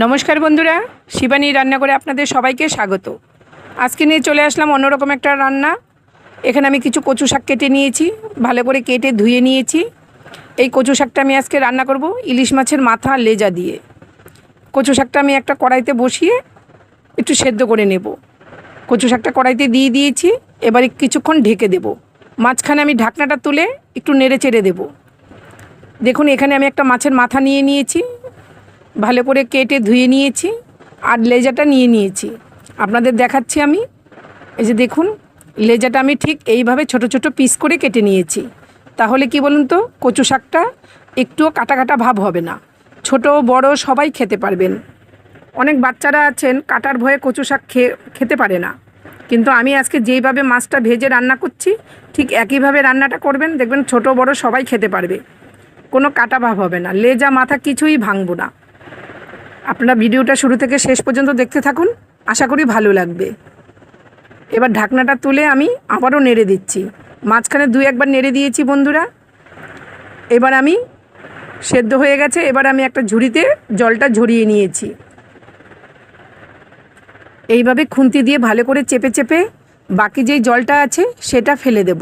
নমস্কার বন্ধুরা, শিবানী রান্না করে আপনাদের সবাইকে স্বাগত। আজকে নিয়ে চলে আসলাম অন্যরকম একটা রান্না। এখানে আমি কিছু কচু শাক কেটে নিয়েছি, ভালো করে কেটে ধুয়ে নিয়েছি। এই কচু শাকটা আমি আজকে রান্না করব ইলিশ মাছের মাথা লেজা দিয়ে। কচু শাকটা আমি একটা কড়াইতে বসিয়ে একটু সেদ্ধ করে নেব। কচু শাকটা কড়াইতে দিয়ে দিয়েছি, এবারে কিছুক্ষণ ঢেকে দেব। মাঝখানে আমি ঢাকনাটা তুলে একটু নেড়ে চেড়ে দেব। দেখুন, এখানে আমি একটা মাছের মাথা নিয়ে নিয়েছি, ভালো করে কেটে ধুয়ে নিয়েছি, আর লেজাটা নিয়ে নিয়েছি। আপনাদের দেখাচ্ছি আমি। এই যে দেখুন, লেজাটা আমি ঠিক এইভাবে ছোট ছোট পিস করে কেটে নিয়েছি। তাহলে কি বলুন তো, কচু শাকটা একটুও কাটা কাটা ভাব হবে না। ছোট বড় সবাই খেতে পারবেন। অনেক বাচ্চারা আছেন কাটার ভয়ে কচু শাক খেতে পারে না, কিন্তু আমি আজকে যেইভাবে মাছটা ভেজে রান্না করছি ঠিক একইভাবে রান্নাটা করবেন, দেখবেন ছোট বড় সবাই খেতে পারবে। কোনো কাটা ভাব হবে না, লেজা মাথা কিছুই ভাঙবো না। আপনারা ভিডিওটা শুরু থেকে শেষ পর্যন্ত দেখতে থাকুন, আশা করি ভালো লাগবে। এবার ঢাকনাটা তুলে আমি আবারও নেড়ে দিচ্ছি। মাঝখানে দুই একবার নেড়ে দিয়েছি বন্ধুরা। এবার আমি সেদ্ধ হয়ে গেছে, এবার আমি একটা ঝুড়িতে জলটা ঝরিয়ে নিয়েছি। এইভাবে খুন্তি দিয়ে ভালো করে চেপে চেপে বাকি যেই জলটা আছে সেটা ফেলে দেব।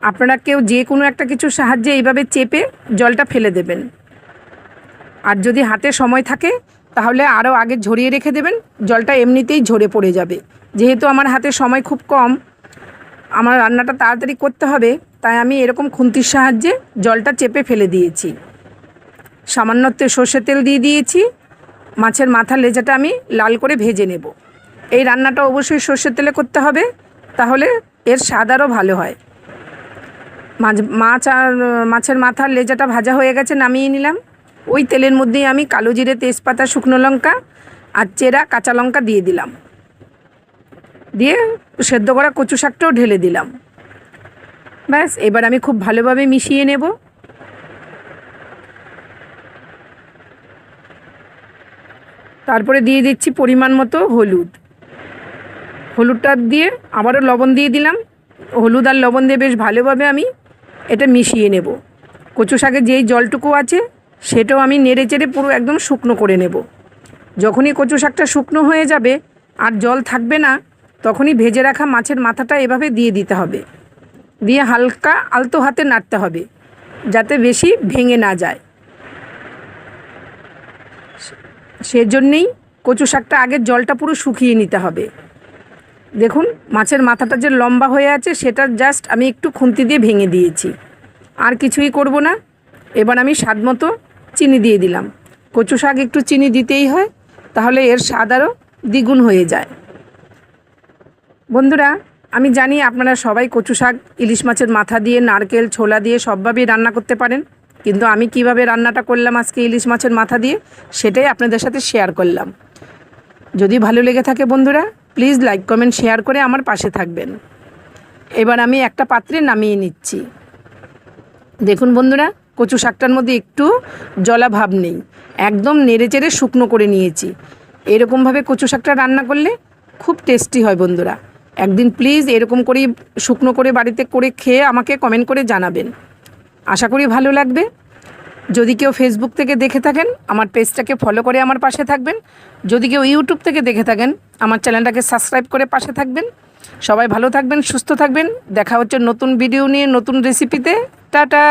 আপনারা কেউ যে কোনো একটা কিছুর সাহায্যে এইভাবে চেপে জলটা ফেলে দেবেন। আর যদি হাতে সময় থাকে তাহলে আরও আগে ঝরিয়ে রেখে দেবেন, জলটা এমনিতেই ঝরে পড়ে যাবে। যেহেতু আমার হাতে সময় খুব কম, আমার রান্নাটা তাড়াতাড়ি করতে হবে, তাই আমি এরকম খুন্তির সাহায্যে জলটা চেপে ফেলে দিয়েছি। সামান্য সর্ষের তেল দিয়ে দিয়েছি। মাছের মাথার লেজাটা আমি লাল করে ভেজে নেব। এই রান্নাটা অবশ্যই সর্ষের তেলে করতে হবে, তাহলে এর স্বাদ আরও ভালো হয়। মাছ আর মাছের মাথার লেজাটা ভাজা হয়ে গেছে, নামিয়ে নিলাম। ওই তেলের মধ্যেই আমি কালো জিরে, তেজপাতা, শুকনো লঙ্কা আর চেরা কাঁচা লঙ্কা দিয়ে দিলাম। দিয়ে সেদ্ধ করা কচু শাকটাও ঢেলে দিলাম। ব্যাস, এবার আমি খুব ভালোভাবে মিশিয়ে নেব। তারপরে দিয়ে দিচ্ছি পরিমাণ মতো হলুদ। হলুদটা দিয়ে আবারও লবণ দিয়ে দিলাম। হলুদ আর লবণ দিয়ে বেশ ভালোভাবে আমি এটা মিশিয়ে নেব। কচু শাকের যেই জলটুকু আছে সেটাও আমি নেড়ে চেড়ে পুরো একদম শুকনো করে নেব। যখনই কচু শাকটা শুকনো হয়ে যাবে আর জল থাকবে না, তখনই ভেজে রাখা মাছের মাথাটা এভাবে দিয়ে দিতে হবে। দিয়ে হালকা আলতো হাতে নাড়তে হবে, যাতে বেশি ভেঙে না যায়। সেজন্যেই কচু শাকটা আগে জলটা পুরো শুকিয়ে নিতে হবে। দেখুন, মাছের মাথাটা যে লম্বা হয়ে আছে সেটা জাস্ট আমি একটু খুন্তি দিয়ে ভেঙে দিয়েছি, আর কিছুই করব না। এবার আমি স্বাদ মতো চিনি দিয়ে দিলাম। কচু শাক একটু চিনি দিতেই হয়, তাহলে এর স্বাদ আরও দ্বিগুণ হয়ে যায়। বন্ধুরা, আমি জানি আপনারা সবাই কচু শাক ইলিশ মাছের মাথা দিয়ে, নারকেল, ছোলা দিয়ে সবভাবেই রান্না করতে পারেন, কিন্তু আমি কিভাবে রান্নাটা করলাম আজকে ইলিশ মাছের মাথা দিয়ে সেটাই আপনাদের সাথে শেয়ার করলাম। যদি ভালো লেগে থাকে বন্ধুরা, প্লিজ লাইক, কমেন্ট, শেয়ার করে আমার পাশে থাকবেন। এবার আমি একটা পাত্রে নামিয়ে নিচ্ছি। দেখুন বন্ধুরা, কচু শাকটার মধ্যে একটু জলা ভাব নেই, একদম নেড়ে চেড়ে শুকনো করে নিয়েছি। এরকমভাবে কচু শাকটা রান্না করলে খুব টেস্টি হয় বন্ধুরা। একদিন প্লিজ এরকম করেই শুকনো করে বাড়িতে করে খেয়ে আমাকে কমেন্ট করে জানাবেন। আশা করি ভালো লাগবে। যদি কেউ ফেসবুক থেকে দেখে থাকেন, আমার পেজটাকে ফলো করে আমার পাশে থাকবেন। যদি কেউ ইউটিউব থেকে দেখে থাকেন, আমার চ্যানেলটাকে সাবস্ক্রাইব করে পাশে থাকবেন। সবাই ভালো থাকবেন, সুস্থ থাকবেন। দেখা হচ্ছে নতুন ভিডিও নিয়ে, নতুন রেসিপিতে। টাটা।